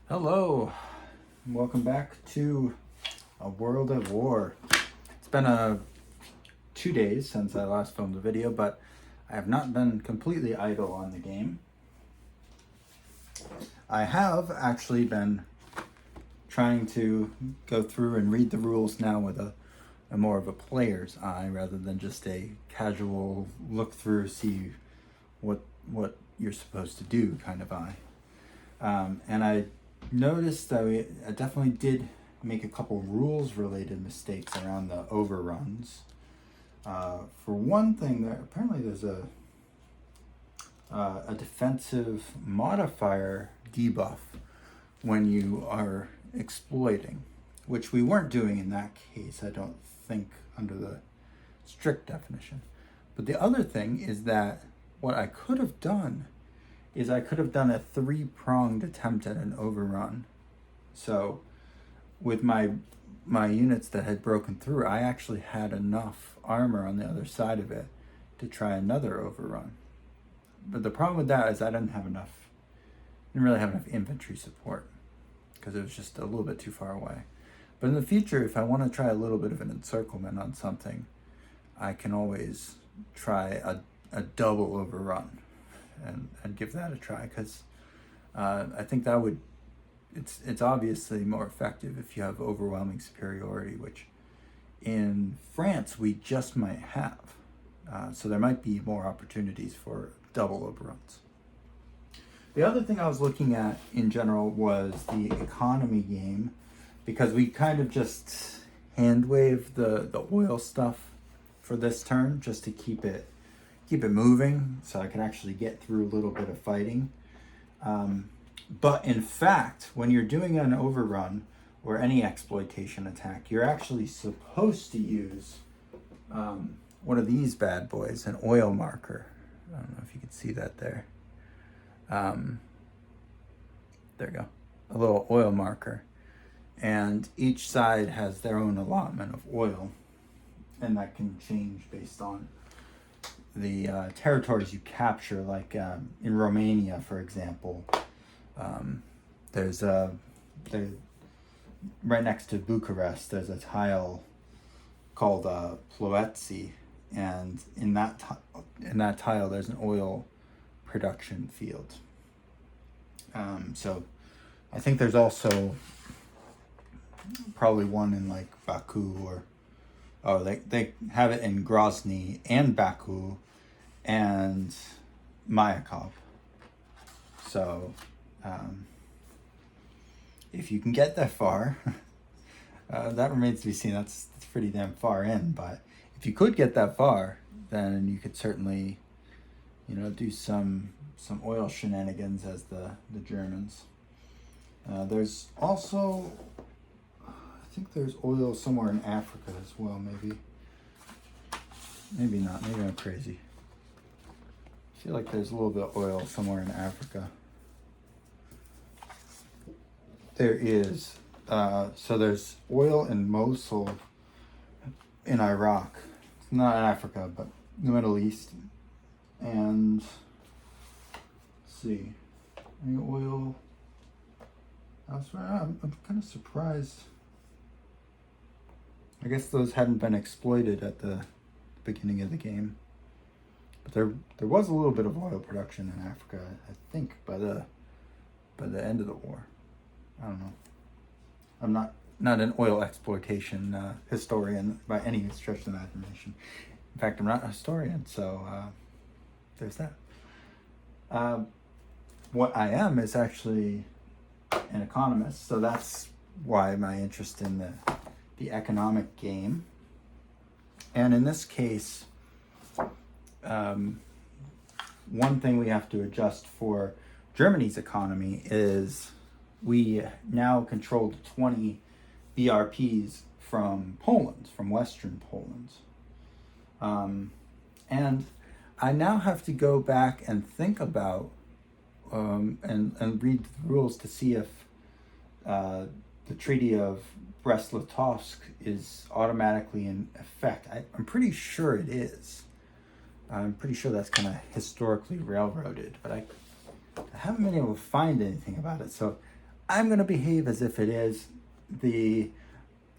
Hello, and welcome back to A World at War. It's been 2 days since I last filmed a video, but I have not been completely idle on the game. I have actually been trying to go through and read the rules now with a more of a player's eye rather than just a casual look through, see what you're supposed to do kind of eye. And I noticed that I definitely did make a couple rules related mistakes around the overruns. For one thing, apparently there's a defensive modifier debuff when you are exploiting, which we weren't doing in that case, I don't think, under the strict definition. But the other thing is that what I could have done is I could have done a 3-pronged attempt at an overrun. So with my units that had broken through, I actually had enough armor on the other side of it to try another overrun. But the problem with that is I didn't really have enough infantry support because it was just a little bit too far away. But in the future, if I want to try a little bit of an encirclement on something, I can always try a double overrun and give that a try, because I think that would, it's obviously more effective if you have overwhelming superiority, which in France we just might have. So there might be more opportunities for double overruns. The other thing I was looking at in general was the economy game, because we kind of just hand wave the oil stuff for this turn just to keep it moving so I can actually get through a little bit of fighting. But in fact, when you're doing an overrun or any exploitation attack, you're actually supposed to use one of these bad boys, an oil marker. I don't know if you can see that there. There you go, a little oil marker. And each side has their own allotment of oil, and that can change based on the territories you capture. Like in Romania, for example, there's right next to Bucharest, there's a tile called Ploieți, and in that tile there's an oil production field. So I think there's also probably one in like Baku, or they have it in Grozny and Baku and Mayakov. So if you can get that far, that remains to be seen. That's pretty damn far in, but if you could get that far, then you could certainly, do some oil shenanigans as the Germans. There's also, I think there's oil somewhere in Africa as well, maybe not, maybe I'm crazy. I feel like there's a little bit of oil somewhere in Africa. There is. So there's oil in Mosul in Iraq. It's not in Africa, but the Middle East. And let's see, any oil elsewhere? I'm kind of surprised. I guess those hadn't been exploited at the beginning of the game. But there was a little bit of oil production in Africa, I think, by the end of the war. I don't know. I'm not an oil exploitation historian by any stretch of the imagination. In fact, I'm not a historian, so there's that. What I am is actually an economist, so that's why my interest in the economic game. And in this case, one thing we have to adjust for Germany's economy is we now control 20 BRPs from Poland, from Western Poland. And I now have to go back and think about and read the rules to see if the Treaty of Brest-Litovsk is automatically in effect. I'm pretty sure it is. I'm pretty sure that's kind of historically railroaded, but I haven't been able to find anything about it. So I'm going to behave as if it is. The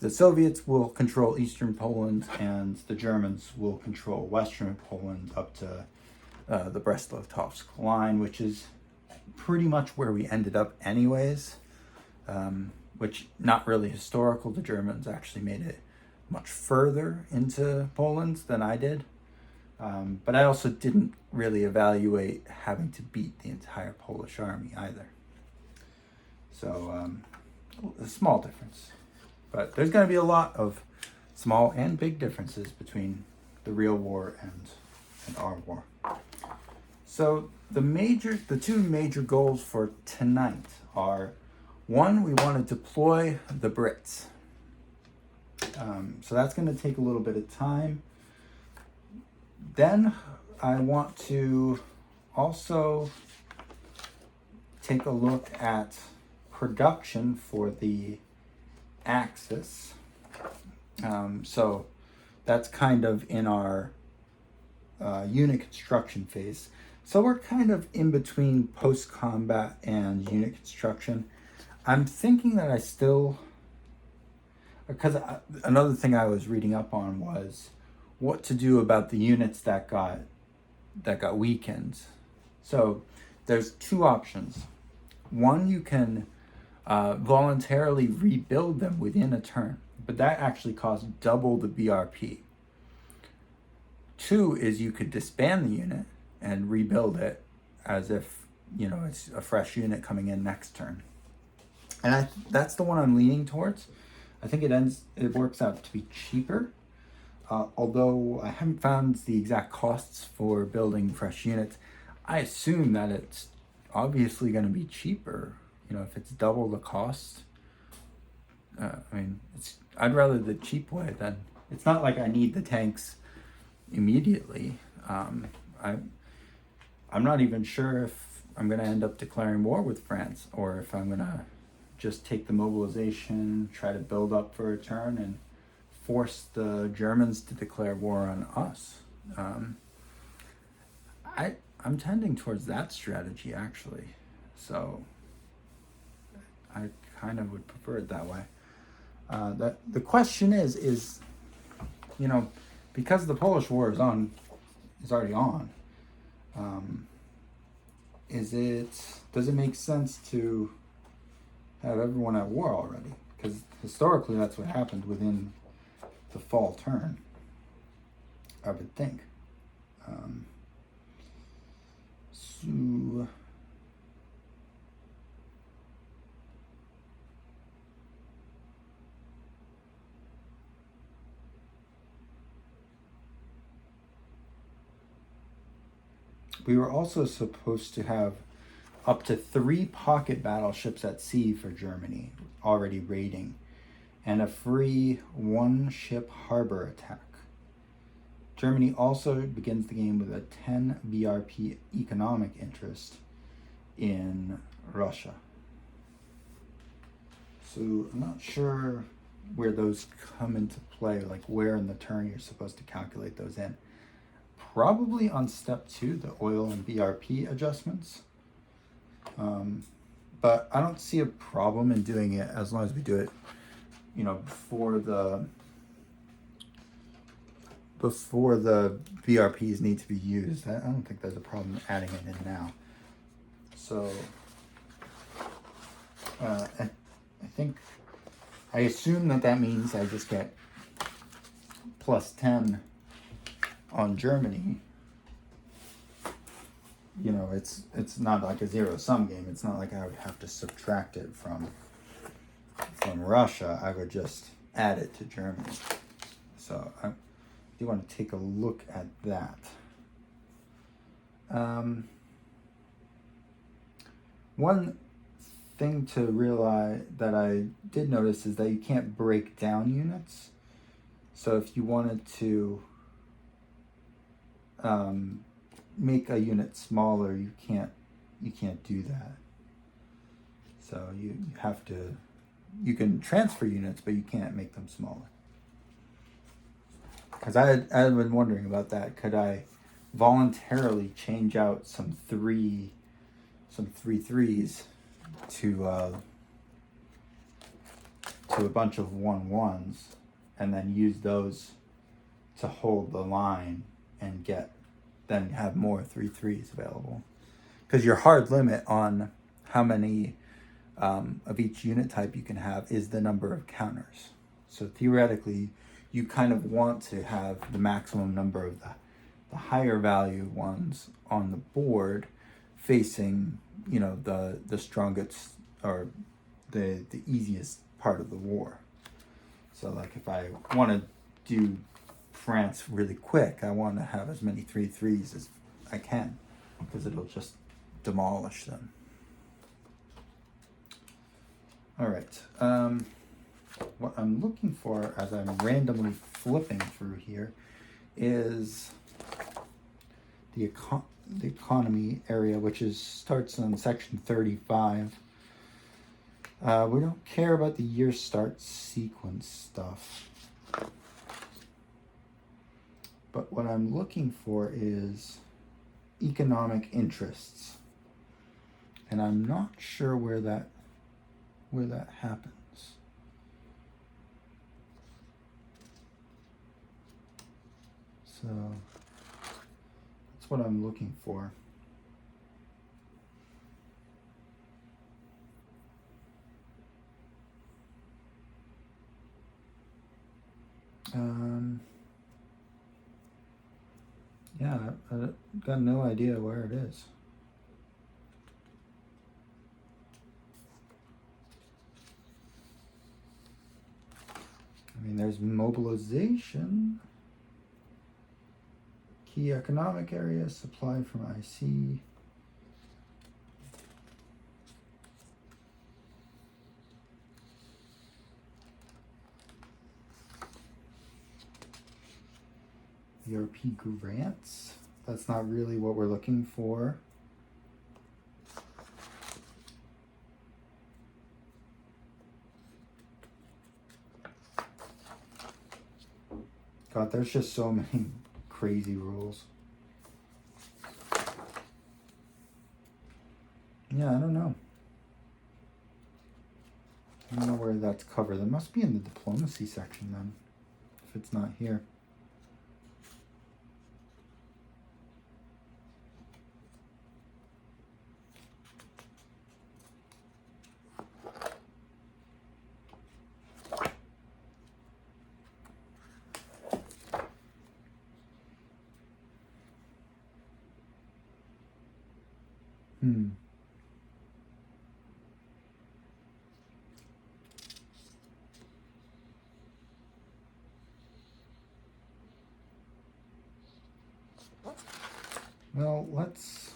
Soviets will control Eastern Poland, and the Germans will control Western Poland up to the Brest-Litovsk line, which is pretty much where we ended up anyways, which not really historical. The Germans actually made it much further into Poland than I did. But I also didn't really evaluate having to beat the entire Polish army either. So a small difference. But there's going to be a lot of small and big differences between the real war and our war. So the two major goals for tonight are, one, we want to deploy the Brits. So that's going to take a little bit of time. Then I want to also take a look at production for the Axis. So that's kind of in our unit construction phase. So we're kind of in between post-combat and unit construction. I'm thinking that I still, because another thing I was reading up on was what to do about the units that got weakened. So there's two options. One, you can voluntarily rebuild them within a turn, but that actually costs double the BRP. Two is you could disband the unit and rebuild it as if, it's a fresh unit coming in next turn. And that's the one I'm leaning towards. I think it works out to be cheaper, although I haven't found the exact costs for building fresh units. I assume that it's obviously going to be cheaper. If it's double the cost, I'd rather the cheap way than, it's not like I need the tanks immediately. I'm not even sure if I'm going to end up declaring war with France, or if I'm going to just take the mobilization, try to build up for a turn, and force the Germans to declare war on us. I'm tending towards that strategy, actually. So I kind of would prefer it that way. The question is, because the Polish War is already on, does it make sense to have everyone at war already? Because historically that's what happened within the fall turn, I would think. So we were also supposed to have up to 3 pocket battleships at sea for Germany already raiding, and a free 1-ship harbor attack. Germany also begins the game with a 10 BRP economic interest in Russia. So I'm not sure where those come into play, like where in the turn you're supposed to calculate those in. Probably on step 2, the oil and BRP adjustments. But I don't see a problem in doing it as long as we do it, before the BRPs need to be used. I don't think there's a problem adding it in now. So I assume that means I just get plus 10 on Germany. It's not like a zero-sum game. It's not like I would have to subtract it from Russia. I would just add it to Germany. So I do want to take a look at that. One thing to realize that I did notice is that you can't break down units. So if you wanted to make a unit smaller, you can't do that. So you can transfer units, but you can't make them smaller. Because I had been wondering about that. Could I voluntarily change out some 3-3s to to a bunch of 1-1s and then use those to hold the line and then have more 3-3s available. Because your hard limit on how many of each unit type you can have is the number of counters. So theoretically, you kind of want to have the maximum number of the higher value ones on the board facing, the strongest or the easiest part of the war. So like if I want to do France really quick, I want to have as many 3-3s as I can, because it'll just demolish them. All right. What I'm looking for as I'm randomly flipping through here is the economy area, which starts on section 35. We don't care about the year start sequence stuff. But what I'm looking for is economic interests. And I'm not sure where that happens. So that's what I'm looking for. Yeah, I got no idea where it is. I mean, there's mobilization, key economic area, supply from IC. ERP grants. That's not really what we're looking for. God, there's just so many crazy rules. Yeah, I don't know. I don't know where that's covered. It must be in the diplomacy section then, if it's not here. Well, let's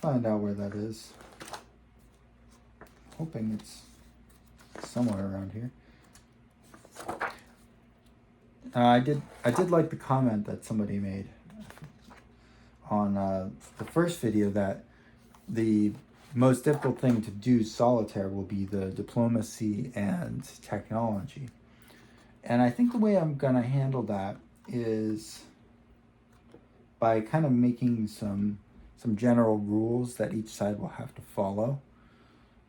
find out where that is. Hoping it's somewhere around here. I did like the comment that somebody made on the first video that the most difficult thing to do solitaire will be the diplomacy and technology. And I think the way I'm gonna handle that is by kind of making some general rules that each side will have to follow.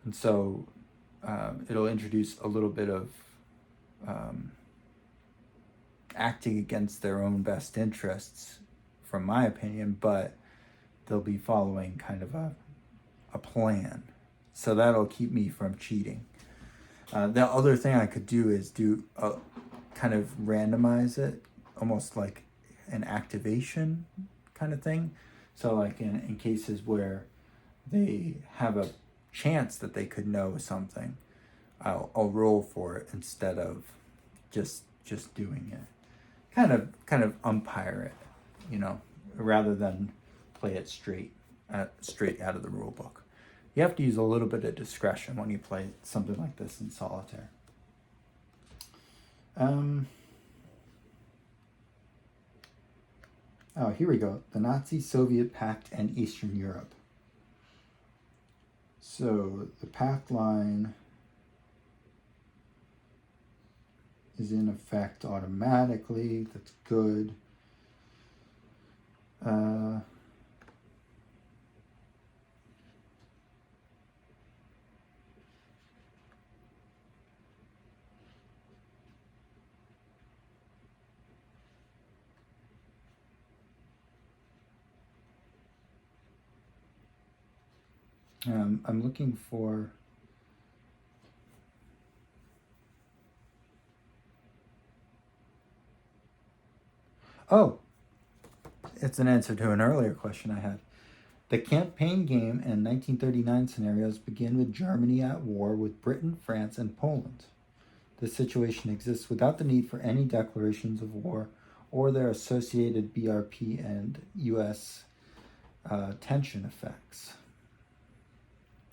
And so it'll introduce a little bit of acting against their own best interests, from my opinion, but they'll be following kind of a plan. So that'll keep me from cheating. The other thing I could do is kind of randomize it, almost like an activation kind of thing. So like in cases where they have a chance that they could know something, I'll roll for it instead of just doing it. Kind of umpire it, rather than play it straight out of the rule book. You have to use a little bit of discretion when you play something like this in solitaire. Oh, here we go. The Nazi-Soviet Pact and Eastern Europe. So the pact line is in effect automatically. That's good. I'm looking for... Oh, it's an answer to an earlier question I had. The campaign game and 1939 scenarios begin with Germany at war with Britain, France, and Poland. This situation exists without the need for any declarations of war or their associated BRP and US tension effects.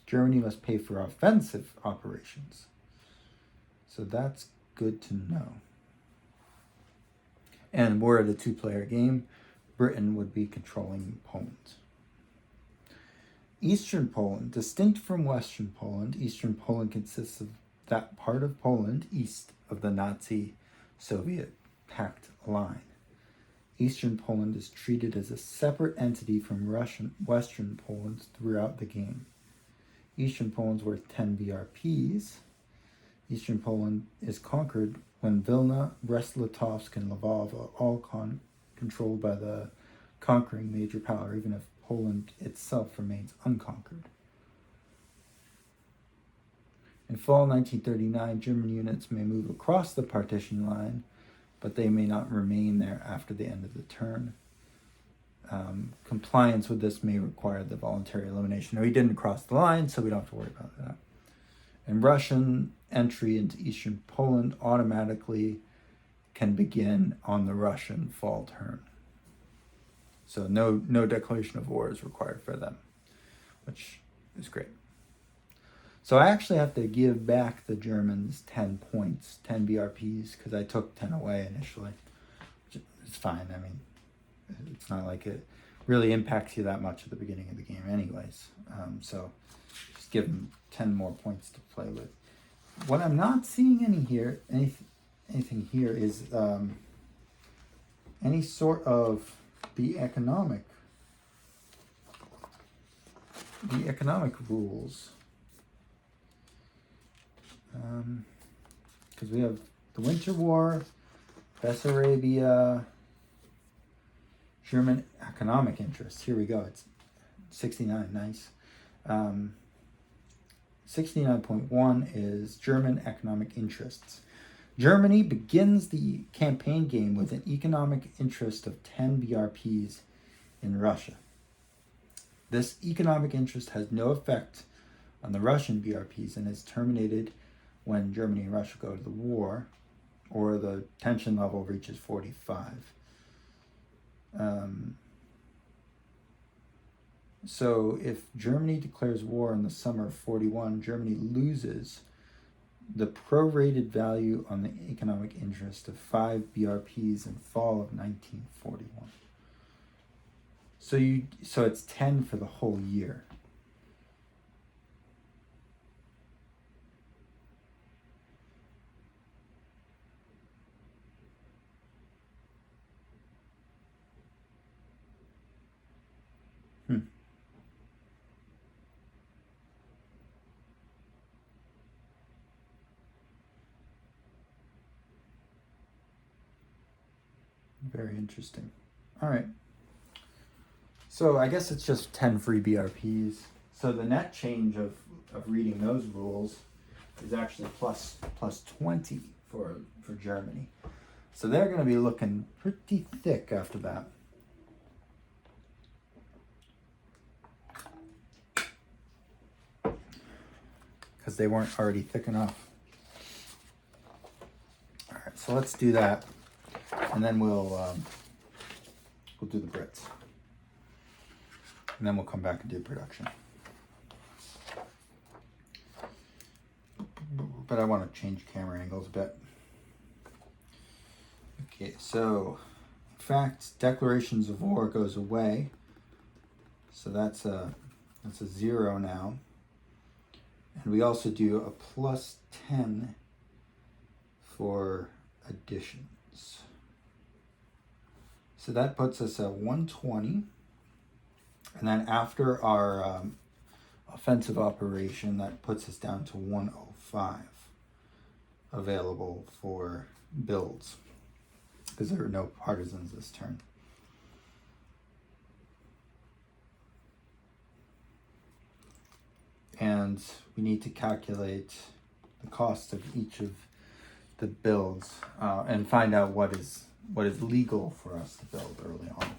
Germany must pay for offensive operations. So that's good to know. And were it a two-player game, Britain would be controlling Poland. Eastern Poland. Distinct from Western Poland, Eastern Poland consists of that part of Poland east of the Nazi-Soviet pact line. Eastern Poland is treated as a separate entity from Western Poland throughout the game. Eastern Poland's worth 10 BRPs. Eastern Poland is conquered when Vilna, Brest-Litovsk, and Lvov are all controlled by the conquering major power, even if Poland itself remains unconquered. In fall 1939, German units may move across the partition line, but they may not remain there after the end of the turn. Compliance with this may require the voluntary elimination. Now, he didn't cross the line, so we don't have to worry about that. And Russian entry into Eastern Poland automatically can begin on the Russian fall turn. So no declaration of war is required for them, which is great. So I actually have to give back the Germans 10 points, 10 BRPs, because I took 10 away initially. It's fine. I mean, it's not like it really impacts you that much at the beginning of the game anyways. So just give them 10 more points to play with. What I'm not seeing anything here is any sort of the economic rules. Because we have the Winter War, Bessarabia, German economic interests. Here we go. It's 69. Nice. 69.1 is German economic interests. Germany begins the campaign game with an economic interest of 10 BRPs in Russia. This economic interest has no effect on the Russian BRPs and is terminated when Germany and Russia go to the war or the tension level reaches 45. So if Germany declares war in the summer of 41, Germany loses the prorated value on the economic interest of 5 BRPs in fall of 1941. So it's 10 for the whole year. Very interesting. All right. So I guess it's just 10 free BRPs. So the net change of reading those rules is actually plus 20 for Germany. So they're going to be looking pretty thick after that. Because they weren't already thick enough. All right, so let's do that. And then we'll do the Brits. And then we'll come back and do production. But I want to change camera angles a bit. Okay, so in fact, declarations of war goes away. So that's a 0 now. And we also do a plus 10 for additions. So that puts us at 120. And then after our offensive operation, that puts us down to 105 available for builds, because there are no partisans this turn. and we need to calculate the cost of each of the builds and find out what is legal for us to build early on.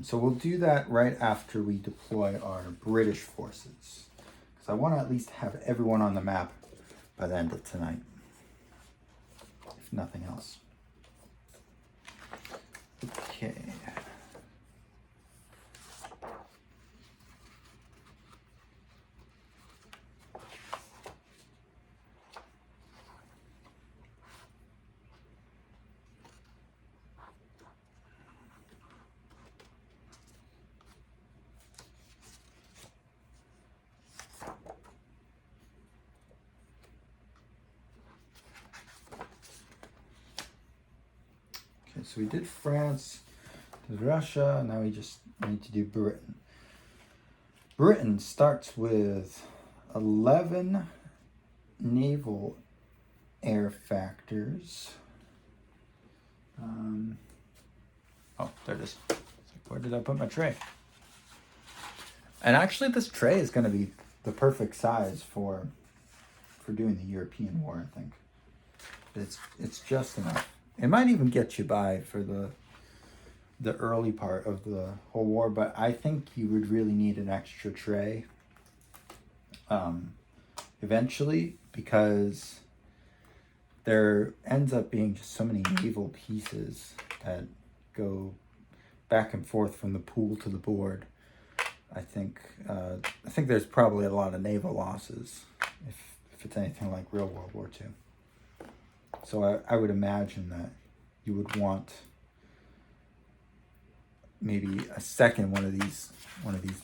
So we'll do that right after we deploy our British forces, because I want to at least have everyone on the map by the end of tonight, if nothing else. Okay. So we did France, did Russia, now we just need to do Britain. Britain starts with 11 naval air factors. Oh, there it is. It's like, where did I put my tray? And actually this tray is going to be the perfect size for doing the European war, I think. It's just enough. It might even get you by for the early part of the whole war, but I think you would really need an extra tray eventually, because there ends up being just so many naval pieces that go back and forth from the pool to the board. I think there's probably a lot of naval losses if it's anything like real World War II. So I would imagine that you would want maybe a second one of these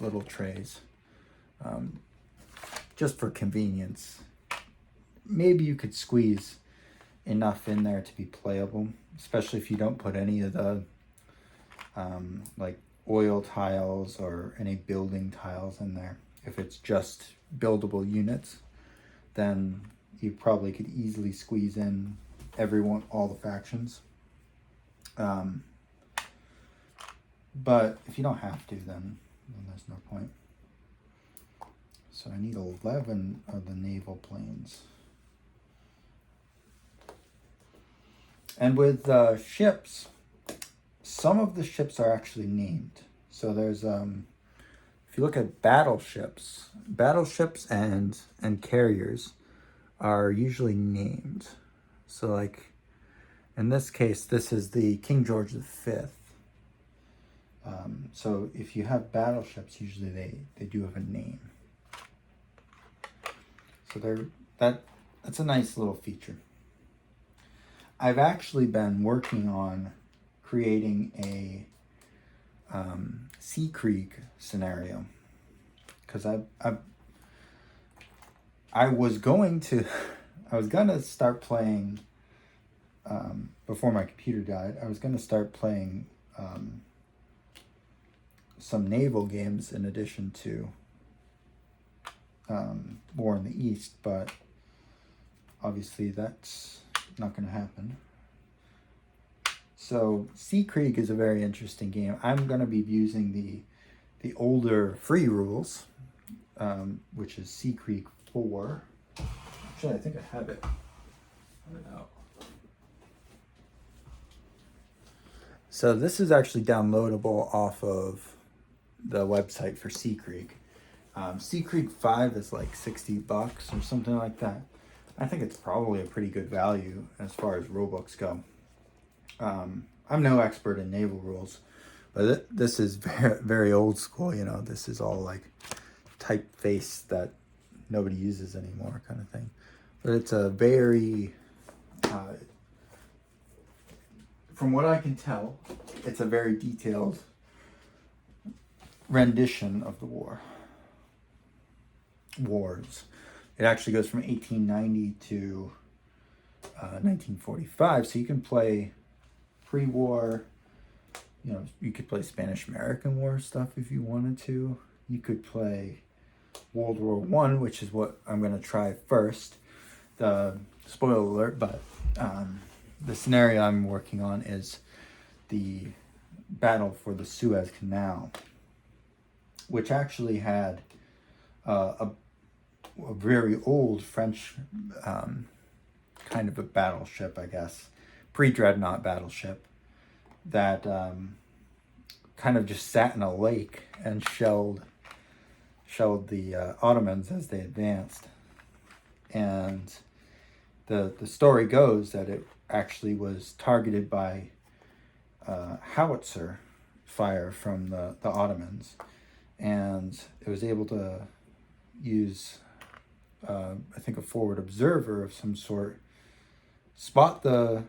little trays, just for convenience. Maybe you could squeeze enough in there to be playable, especially if you don't put any of the like oil tiles or any building tiles in there. If it's just buildable units, then you probably could easily squeeze in all the factions. But if you don't have to, then there's no point. So I need 11 of the naval planes. And with ships, some of the ships are actually named. So there's if you look at battleships and carriers are usually named. So like in this case, this is the King George V. So if you have battleships, usually they do have a name. So that's a nice little feature. I've actually been working on creating a Sea Creek scenario, because I was gonna start playing before my computer died. I was gonna start playing some naval games in addition to War in the East, but obviously that's not going to happen. So Sea Creek is a very interesting game. I'm going to be using the older free rules, which is Sea Creek 4. Actually, I think I have it. Out. So this is actually downloadable off of the website for Sea Creek. Sea Creek 5 is like $60 or something like that. I think it's probably a pretty good value as far as rulebooks go. I'm no expert in naval rules, but this is very, very old school. You know, this is all like typeface that nobody uses anymore kind of thing. But it's a very, from what I can tell, it's a very detailed rendition of the wars. It actually goes from 1890 to 1945, so you can play pre-war. You know, you could play Spanish-American War stuff if you wanted to. You could play World War I, which is what I'm going to try first. The spoiler alert, but the scenario I'm working on is the battle for the Suez Canal, which actually had a very old French kind of a battleship, I guess, pre-dreadnought battleship that kind of just sat in a lake and shelled the Ottomans as they advanced. And the story goes that it actually was targeted by howitzer fire from the Ottomans, and it was able to use I think a forward observer of some sort, spot the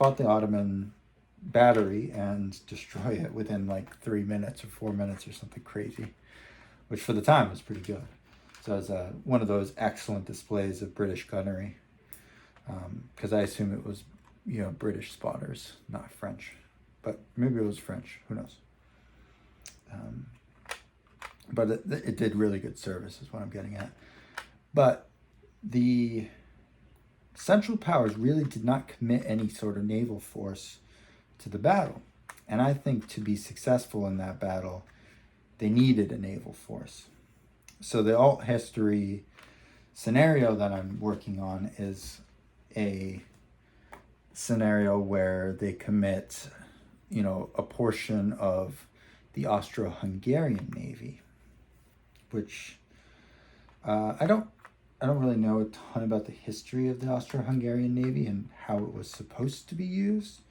Ottoman battery and destroy it within like 3 minutes or 4 minutes or something crazy, which for the time was pretty good. So it was one of those excellent displays of British gunnery, because I assume it was, British spotters, not French, but maybe it was French. Who knows? But it did really good service, is what I'm getting at. But the Central Powers really did not commit any sort of naval force to the battle. And I think to be successful in that battle, they needed a naval force. So the alt history scenario that I'm working on is a scenario where they commit, a portion of the Austro-Hungarian Navy, which I don't really know a ton about the history of the Austro-Hungarian Navy and how it was supposed to be used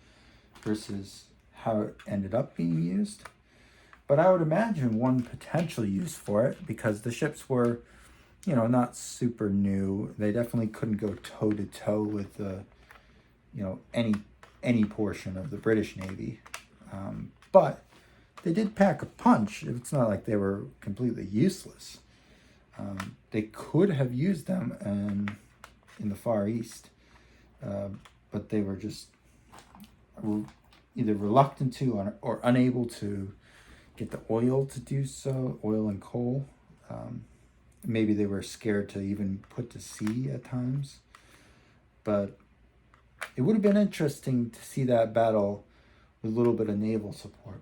versus how it ended up being used. But I would imagine one potential use for it, because the ships were, not super new. They definitely couldn't go toe to toe with the, any portion of the British Navy. But they did pack a punch. It's not like they were completely useless. They could have used them in the Far East, but they were just either reluctant to or unable to get the oil to do so, oil and coal. Maybe they were scared to even put to sea at times. But it would have been interesting to see that battle with a little bit of naval support.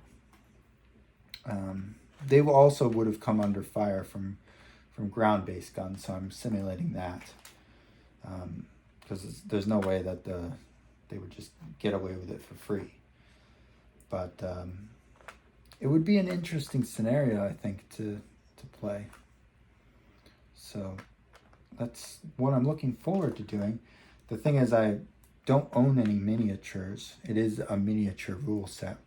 They also would have come under fire from ground-based guns, so I'm simulating that. Because there's no way that they would just get away with it for free. But it would be an interesting scenario, I think, to play. So that's what I'm looking forward to doing. The thing is, I don't own any miniatures. It is a miniature rule set.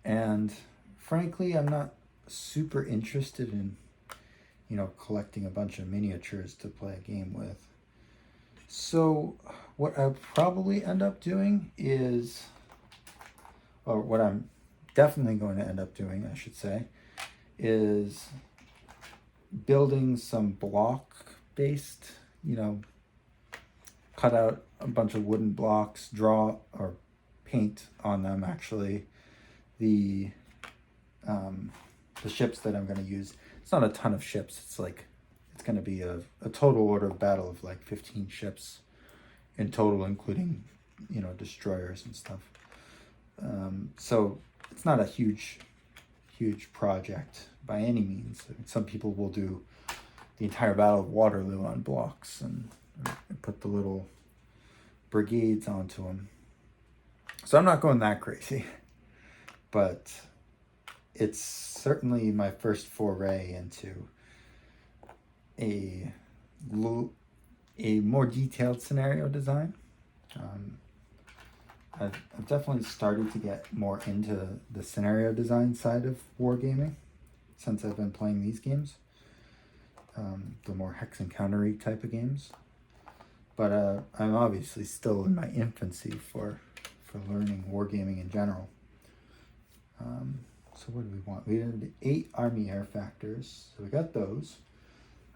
And frankly, I'm not super interested in, collecting a bunch of miniatures to play a game with. So what I'll probably end up doing is, or what I'm definitely going to end up doing, I should say, is building some block-based, cut out a bunch of wooden blocks, draw or paint on them, actually, the ships that I'm going to use. It's not a ton of ships. It's going to be a total order of battle of like 15 ships in total, including, destroyers and stuff. So it's not a huge project by any means. Some people will do the entire Battle of Waterloo on blocks and put the little brigades onto them. So I'm not going that crazy, but it's certainly my first foray into a more detailed scenario design. I've definitely started to get more into the scenario design side of wargaming since I've been playing these games, the more hex and countery type of games. But I'm obviously still in my infancy for learning wargaming in general. So what do we want? We had 8 Army air factors, so we got those.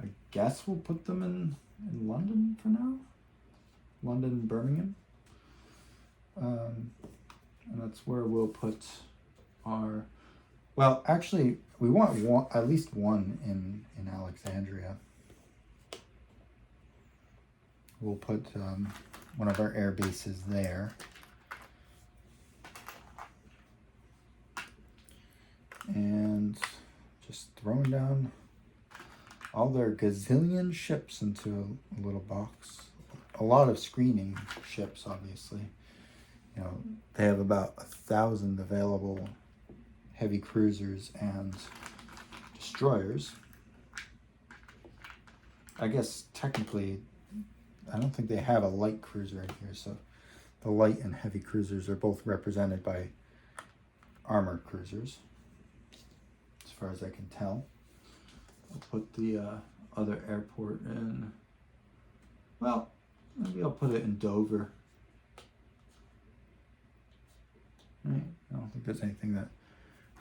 I guess we'll put them in London for now. London and Birmingham. And that's where we'll put our... Well, actually, we want at least one in Alexandria. We'll put one of our air bases there. And just throwing down all their gazillion ships into a little box. A lot of screening ships, obviously. You know, they have about 1,000 available heavy cruisers and destroyers. I guess technically, I don't think they have a light cruiser in here, so the light and heavy cruisers are both represented by armored cruisers, as far as I can tell. I'll put the other airport in, well, maybe I'll put it in Dover. Right? I don't think there's anything that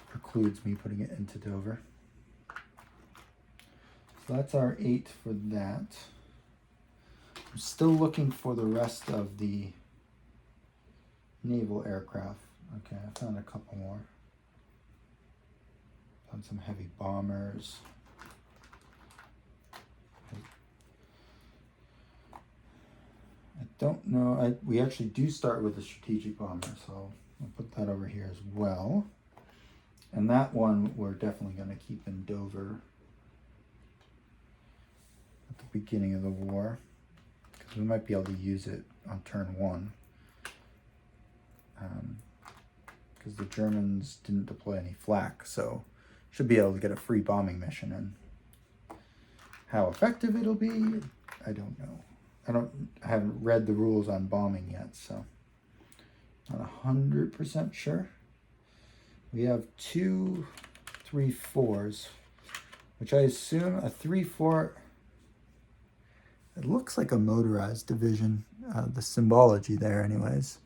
precludes me putting it into Dover. So that's our 8 for that. I'm still looking for the rest of the naval aircraft. Okay, I found a couple more. Found some heavy bombers. I don't know. We actually do start with a strategic bomber, so I'll put that over here as well. And that one we're definitely going to keep in Dover at the beginning of the war, because we might be able to use it on turn 1. Because the Germans didn't deploy any flak, so should be able to get a free bombing mission in. How effective it'll be, I don't know. I haven't read the rules on bombing yet, so not 100% sure. We have 2 3-4s, which I assume a 3-4. It looks like a motorized division. The symbology there, anyways.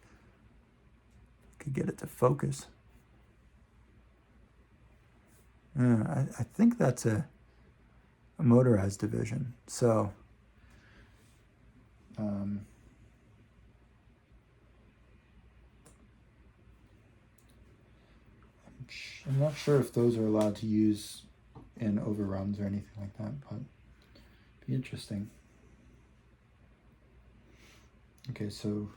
Could get it to focus. I think that's a motorized division. So I'm not sure if those are allowed to use in overruns or anything like that, but it'd be interesting. Okay, so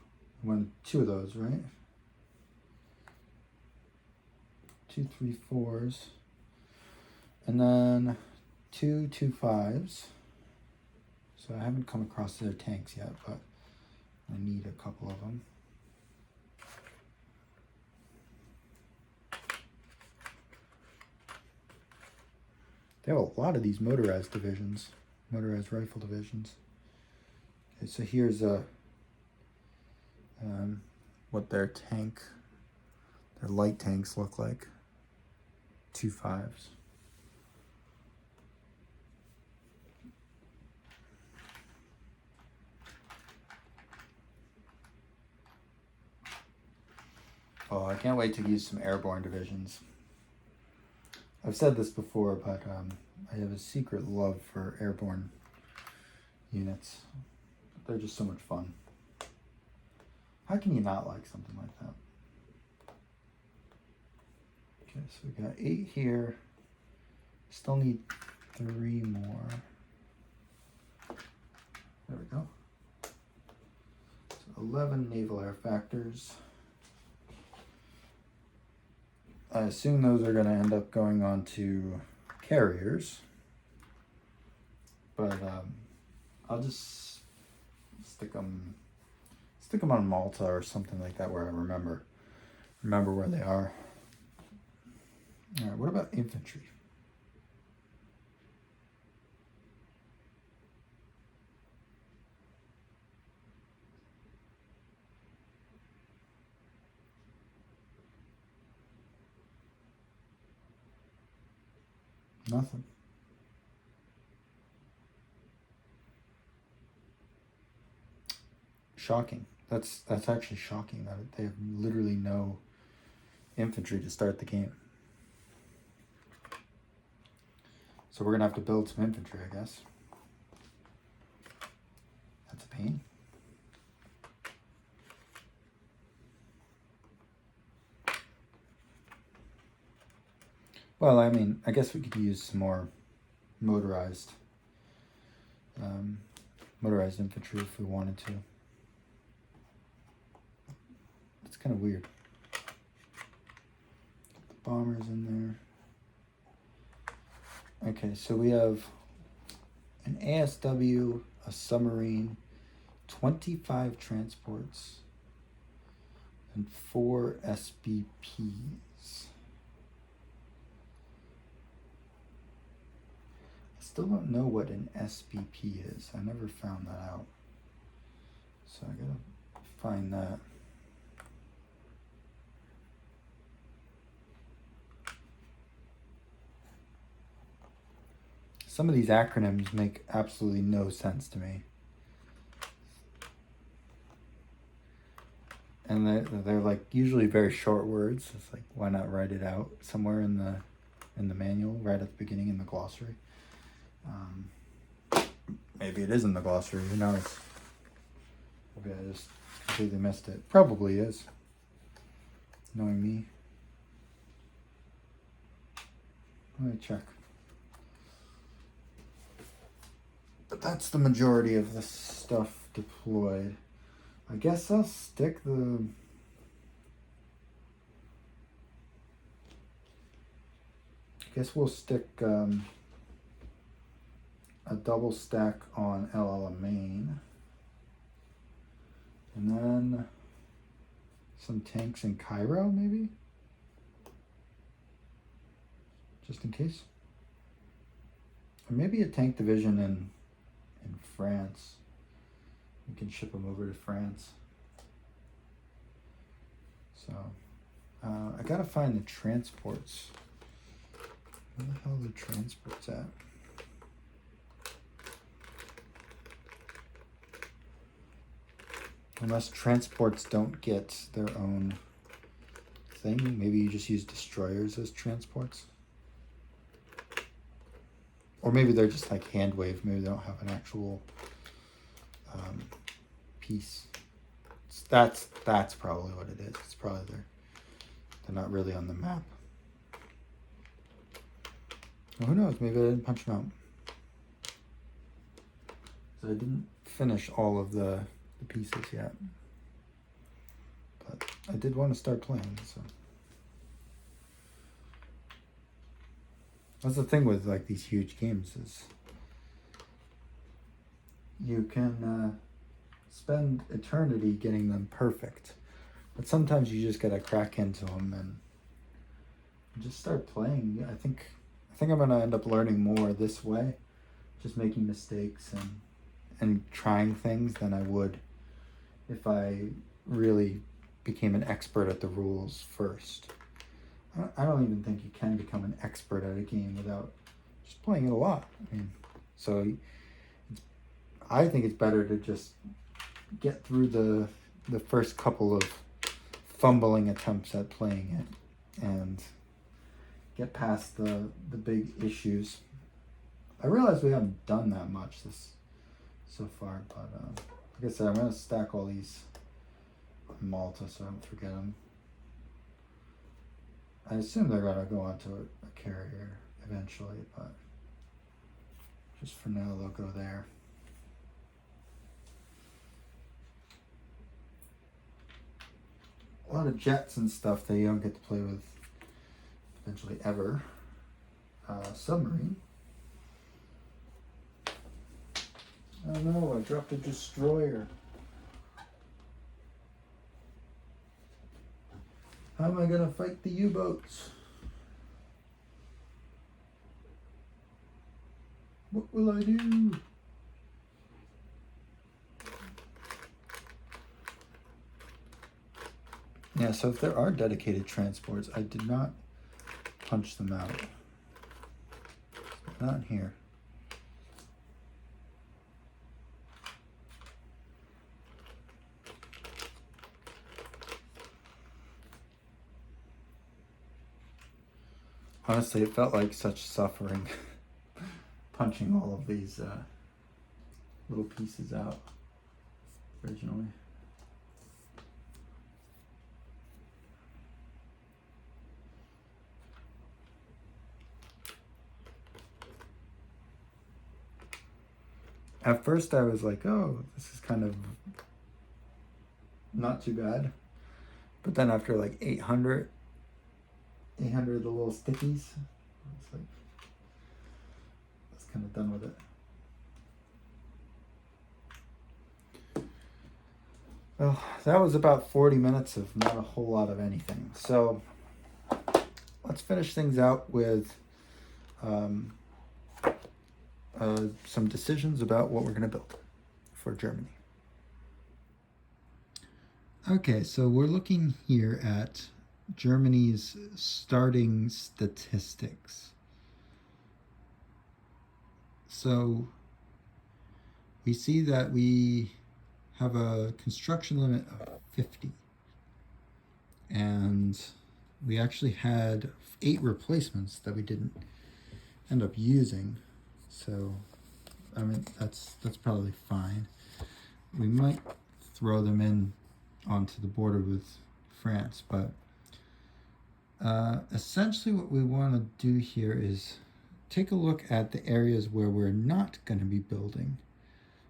we want 2 of those, right? 2 3-4s, and then 2 2-5s. So I haven't come across their tanks yet, but I need a couple of them. They have a lot of these motorized divisions, motorized rifle divisions. Okay, so here's what their light tanks look like. 2-5s. Oh, I can't wait to use some airborne divisions. I've said this before, but I have a secret love for airborne units. They're just so much fun. How can you not like something like that? Okay, so we got 8 here. Still need 3 more. There we go. So 11 naval air factors. I assume those are going to end up going on to carriers, but I'll just stick them on Malta or something like that, where I remember where they are. All right, what about infantry? Nothing. Shocking. That's actually shocking that they have literally no infantry to start the game. So we're gonna have to build some infantry, I guess. That's a pain. Well, I mean, I guess we could use some more motorized infantry if we wanted to. It's kind of weird. The bombers in there. Okay, so we have an ASW, a submarine, 25 transports, and 4 SBPs. I still don't know what an SBP is. I never found that out. So I gotta find that. Some of these acronyms make absolutely no sense to me. And they're like usually very short words. It's like, why not write it out somewhere in the manual, right at the beginning in the glossary? Maybe it is in the glossary, who knows? Maybe I just completely missed it. Probably is, knowing me. Let me check. But that's the majority of the stuff deployed. I guess I'll stick the... I guess we'll stick a double stack on LL main. And then some tanks in Cairo, maybe? Just in case. Or maybe a tank division in France. We can ship them over to France. So, I gotta find the transports. Where the hell are the transports at? Unless transports don't get their own thing, maybe you just use destroyers as transports. Or maybe they're just like hand wave. Maybe they don't have an actual piece. That's probably what it is. It's probably they're not really on the map. Well, who knows? Maybe I didn't punch them out. So I didn't finish all of the pieces yet. But I did want to start playing, so. That's the thing with like these huge games is you can spend eternity getting them perfect, but sometimes you just gotta crack into them and just start playing. I think I'm gonna end up learning more this way, just making mistakes and trying things than I would if I really became an expert at the rules first. I don't even think you can become an expert at a game without just playing it a lot. I mean, so I think it's better to just get through the first couple of fumbling attempts at playing it and get past the big issues. I realize we haven't done that much so far, but like I said, I'm going to stack all these on Malta so I don't forget them. I assume they're going to go onto a carrier eventually, but just for now they'll go there. A lot of jets and stuff that you don't get to play with eventually ever. Submarine. Oh no, I dropped a destroyer. How am I going to fight the U-boats? What will I do? Yeah, so if there are dedicated transports, I did not punch them out. Not here. Honestly, it felt like such suffering punching all of these little pieces out originally. At first I was like, oh, this is kind of not too bad. But then after like 800 of the little stickies, it's like, I was kind of done with it. Well, that was about 40 minutes of not a whole lot of anything. So let's finish things out with um, some decisions about what we're going to build for Germany. Okay, so we're looking here at Germany's starting statistics. So we see that we have a construction limit of 50. And we actually had 8 replacements that we didn't end up using. So, I mean, that's probably fine. We might throw them in onto the border with France, but essentially what we want to do here is take a look at the areas where we're not going to be building.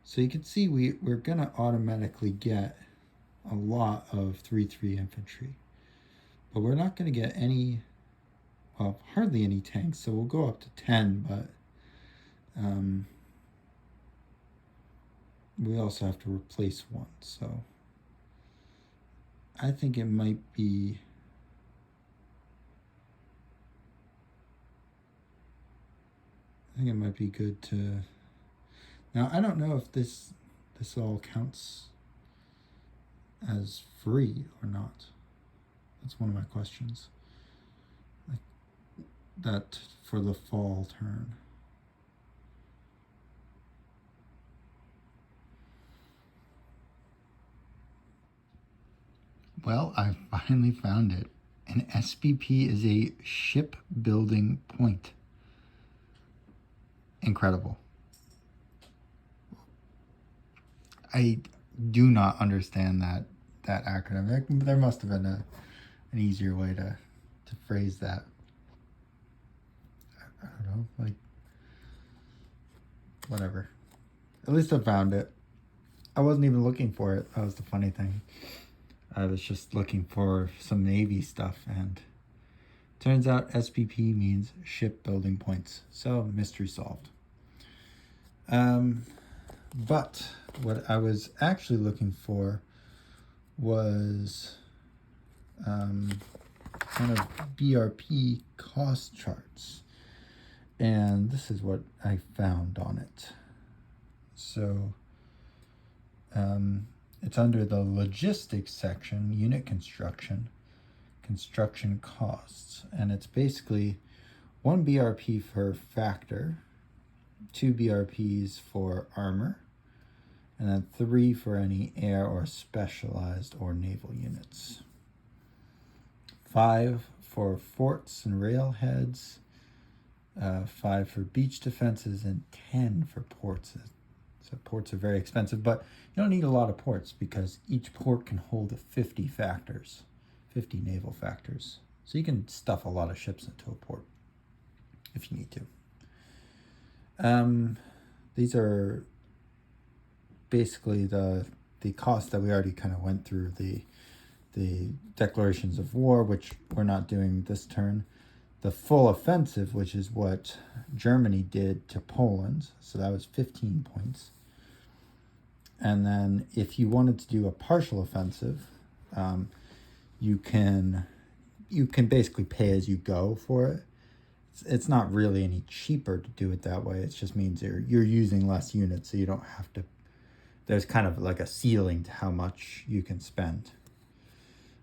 So you can see we're going to automatically get a lot of 3-3 infantry, but we're not going to get any, well, hardly any tanks. So we'll go up to 10, but we also have to replace one. So I think it might be good to. Now I don't know if this all counts as free or not. That's one of my questions. Like that for the fall turn. Well, I finally found it. An SBP is a shipbuilding point. Incredible. I do not understand that acronym. There must have been an easier way to phrase that. I don't know, like, whatever. At least I found it. I wasn't even looking for it. That was the funny thing. I was just looking for some Navy stuff, and turns out SPP means shipbuilding points. So mystery solved. But what I was actually looking for was kind of BRP cost charts. And this is what I found on it. So it's under the logistics section, unit construction costs. And it's basically 1 BRP for factor, 2 BRPs for armor, and then 3 for any air or specialized or naval units. 5 for forts and railheads, 5 for beach defenses, and 10 for ports. So ports are very expensive, but you don't need a lot of ports because each port can hold 50 factors, 50 naval factors. So you can stuff a lot of ships into a port if you need to. These are basically the costs that we already kind of went through, the declarations of war, which we're not doing this turn, the full offensive, which is what Germany did to Poland, so that was 15 points. And then if you wanted to do a partial offensive, you can basically pay as you go for it. It's not really any cheaper to do it that way. It just means you're using less units, so you don't have to. There's kind of like a ceiling to how much you can spend.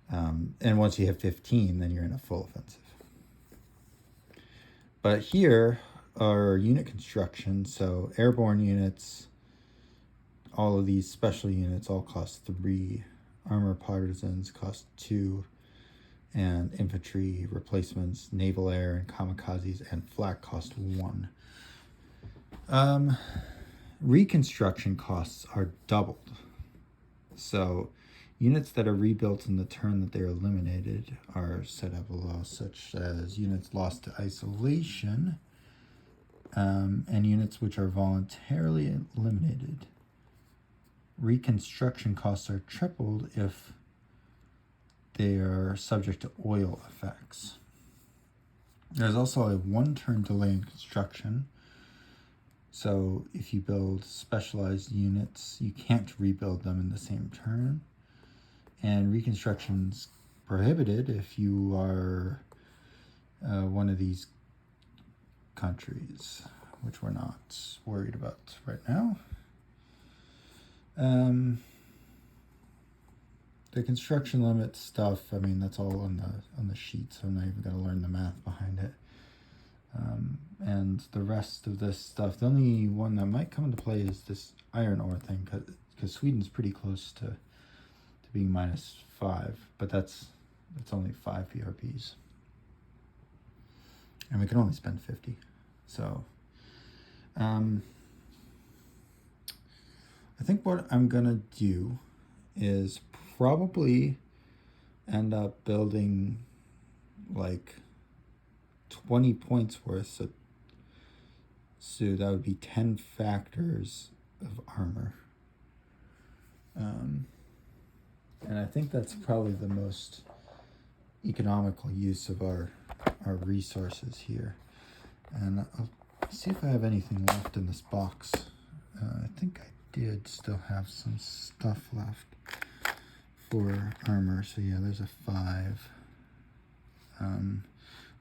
And once you hit 15, then you're in a full offensive. But here are unit construction. So airborne units, all of these special units all cost 3. Armor partisans cost 2. And infantry replacements, naval air, and kamikazes, and flak cost 1. Reconstruction costs are doubled. So units that are rebuilt in the turn that they are eliminated are set up below, such as units lost to isolation, and units which are voluntarily eliminated. Reconstruction costs are tripled if they are subject to oil effects. There's also a 1-turn delay in construction. So if you build specialized units, you can't rebuild them in the same turn. And reconstruction's prohibited if you are one of these countries, which we're not worried about right now. The construction limit stuff, I mean, that's all on the sheet, so I'm not even going to learn the math behind it. And the rest of this stuff, the only one that might come into play is this iron ore thing, because Sweden's pretty close to being -5, but that's only 5 VRPs. And we can only spend 50. So, I think what I'm going to do is probably end up building like 20 points worth. So that would be 10 factors of armor. And I think that's probably the most economical use of our resources here. And I'll see if I have anything left in this box. I think I did still have some stuff left for armor. So yeah, there's a 5.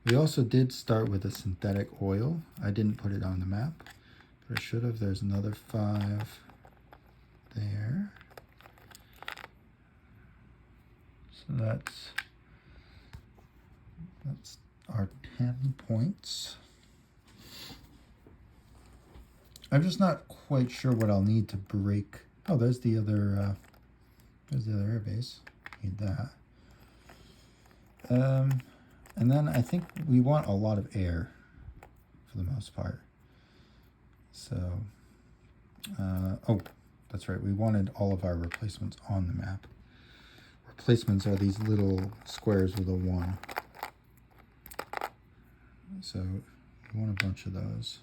We also did start with a synthetic oil. I didn't put it on the map, but I should have. There's another 5 there. So that's our 10 points. I'm just not quite sure what I'll need to break. Oh, there's the other air base. Need that. And then I think we want a lot of air for the most part. So, oh, that's right. We wanted all of our replacements on the map. Replacements are these little squares with a 1. So we want a bunch of those.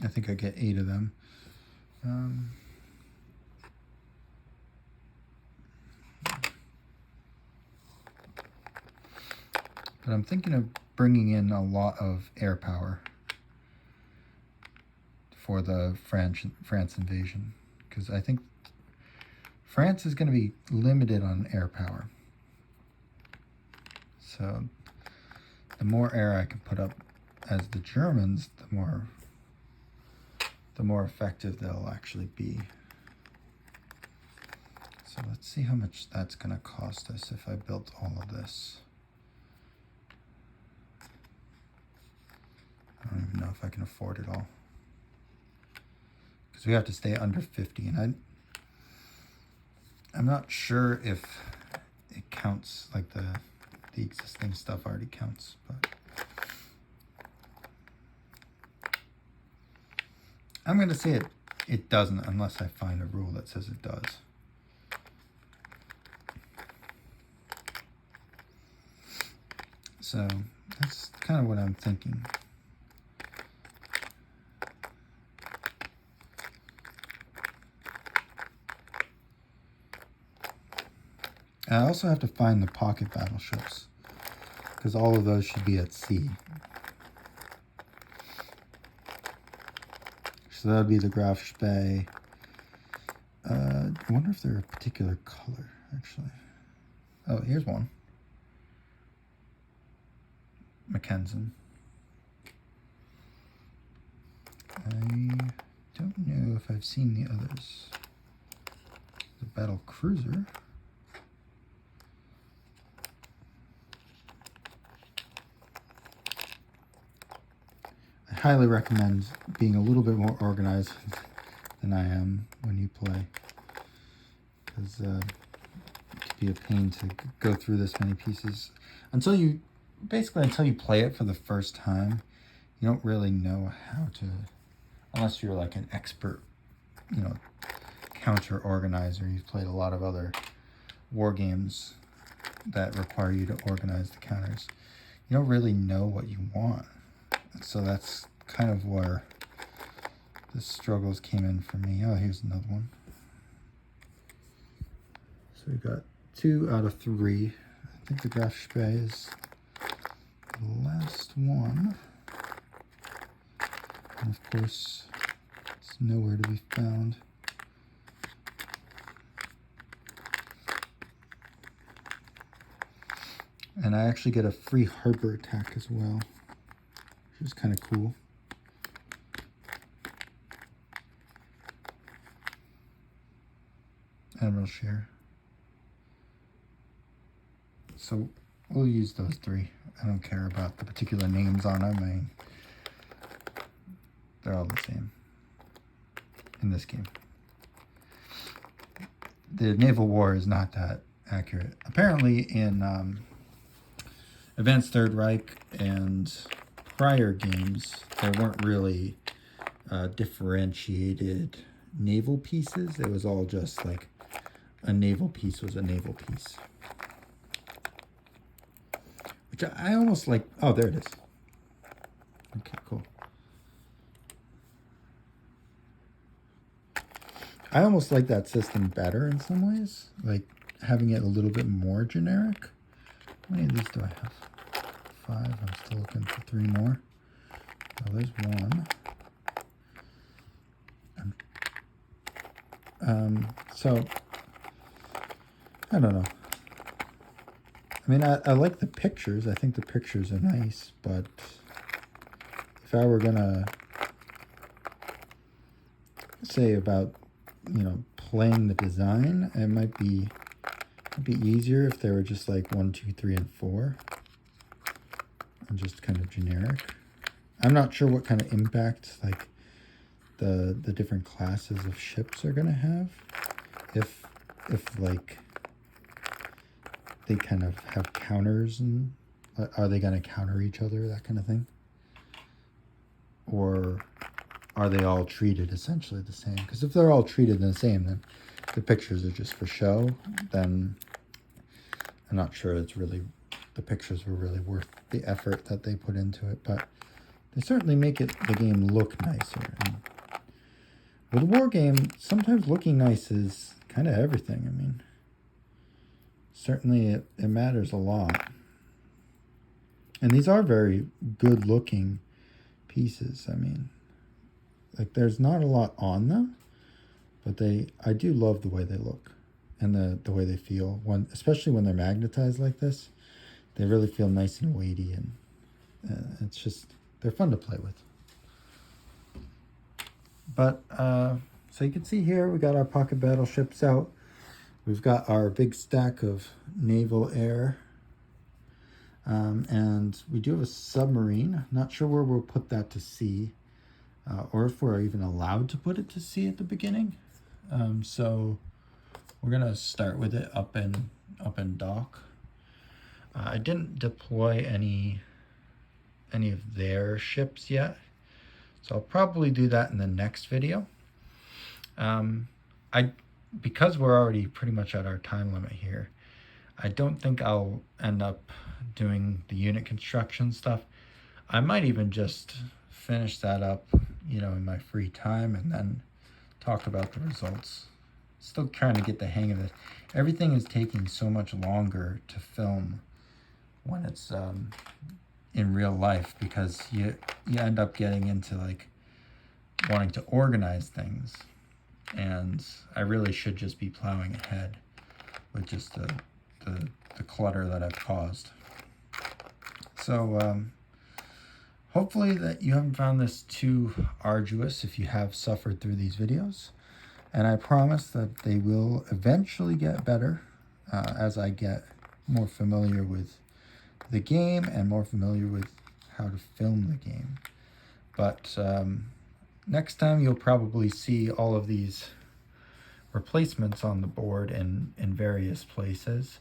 I think I get 8 of them. But I'm thinking of bringing in a lot of air power for the France invasion, because I think France is going to be limited on air power. So the more air I can put up as the Germans, the more effective they'll actually be. So let's see how much that's going to cost us if I built all of this. I don't even know if I can afford it all, because we have to stay under 50, and I'm not sure if it counts, like the existing stuff already counts, but I'm going to say it doesn't unless I find a rule that says it does. So that's kind of what I'm thinking. I also have to find the pocket battleships, because all of those should be at sea. So that would be the Graf Spee. I wonder if they're a particular color, actually. Oh, here's one. Mackensen. I don't know if I've seen the others. The battle cruiser. I highly recommend being a little bit more organized than I am when you play, because it can be a pain to go through this many pieces until you play it for the first time. You don't really know how to, unless you're like an expert, counter organizer. You've played a lot of other war games that require you to organize the counters. You don't really know what you want. So that's kind of where the struggles came in for me. Oh, here's another one. So we got 2 out of 3. I think the Graf Spee is the last one. And of course, nowhere to be found. And I actually get a free Harbor Attack as well, which is kind of cool. Admiral Share. So we'll use those three. I don't care about the particular names on them. I mean, they're all the same in this game. The Naval War is not that accurate. Apparently in Advanced Third Reich and prior games, there weren't really differentiated naval pieces. It was all just like a naval piece was a naval piece. Which I almost like. Oh, there it is. Okay, cool. I almost like that system better in some ways, like having it a little bit more generic. How many of these do I have? 5. I'm still looking for 3 more. Oh, there's 1. So I don't know. I mean, I like the pictures. I think the pictures are nice, but if I were gonna say about, you know, playing the design, it might be easier if they were just like 1, 2, 3, and 4, and just kind of generic. I'm not sure what kind of impact like the different classes of ships are gonna have. If like they kind of have counters, and are they gonna counter each other, that kind of thing? Or are they all treated essentially the same? Because if they're all treated the same, then the pictures are just for show, then I'm not sure it's really, the pictures were really worth the effort that they put into it, but they certainly make the game look nicer. And with a war game, sometimes looking nice is kind of everything. I mean, certainly it matters a lot. And these are very good looking pieces. I mean, like there's not a lot on them, but I do love the way they look and the way they feel, especially when they're magnetized like this. They really feel nice and weighty, and it's just, they're fun to play with. But so you can see here we got our pocket battleships out. We've got our big stack of naval air, and we do have a submarine. Not sure where we'll put that to sea, or if we're even allowed to put it to sea at the beginning. So we're gonna start with it up in dock. I didn't deploy any of their ships yet, so I'll probably do that in the next video. Because we're already pretty much at our time limit here, I don't think I'll end up doing the unit construction stuff. I might even just finish that up, you know, in my free time, and then talk about the results. Still trying to get the hang of it. Everything is taking so much longer to film when it's in real life, because you end up getting into like wanting to organize things, and I really should just be plowing ahead with just the clutter that I've caused. So hopefully that you haven't found this too arduous if you have suffered through these videos, and I promise that they will eventually get better as I get more familiar with the game and more familiar with how to film the game. But next time you'll probably see all of these replacements on the board in various places,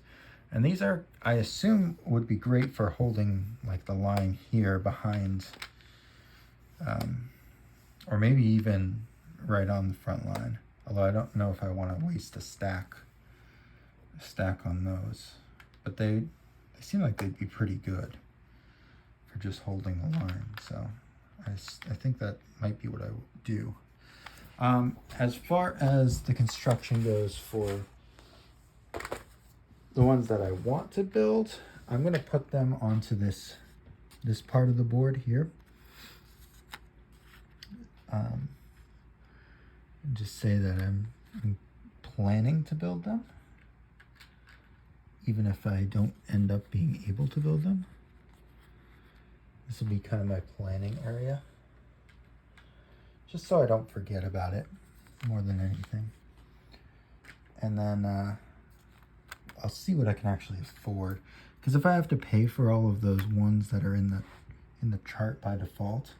and these are, I assume, would be great for holding like the line here behind, or maybe even right on the front line, although I don't know if I want to waste a stack on those, but they seem like they'd be pretty good for just holding the line. So I think that might be what I would do. As far as the construction goes for the ones that I want to build, I'm going to put them onto this part of the board here. and just say that I'm planning to build them, even if I don't end up being able to build them. This will be kind of my planning area, just so I don't forget about it more than anything. And then I'll see what I can actually afford, because if I have to pay for all of those ones that are in the chart by default,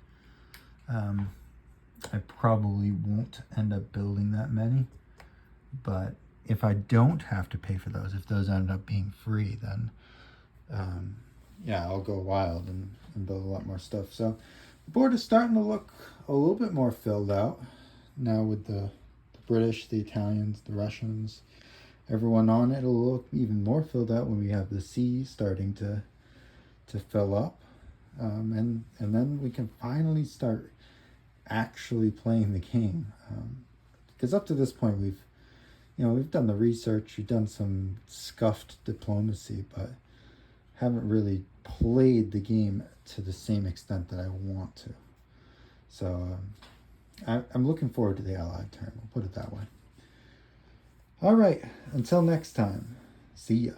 I probably won't end up building that many. But if I don't have to pay for those, if those end up being free, then yeah, I'll go wild and build a lot more stuff. So the board is starting to look a little bit more filled out now with the British, the Italians, the Russians, everyone on it. It'll look even more filled out when we have the sea starting to fill up, and then we can finally start actually playing the game. Because up to this point we've done the research, we've done some scuffed diplomacy, but haven't really played the game to the same extent that I want to. So I'm looking forward to the Allied turn, we'll put it that way. All right, until next time, see ya.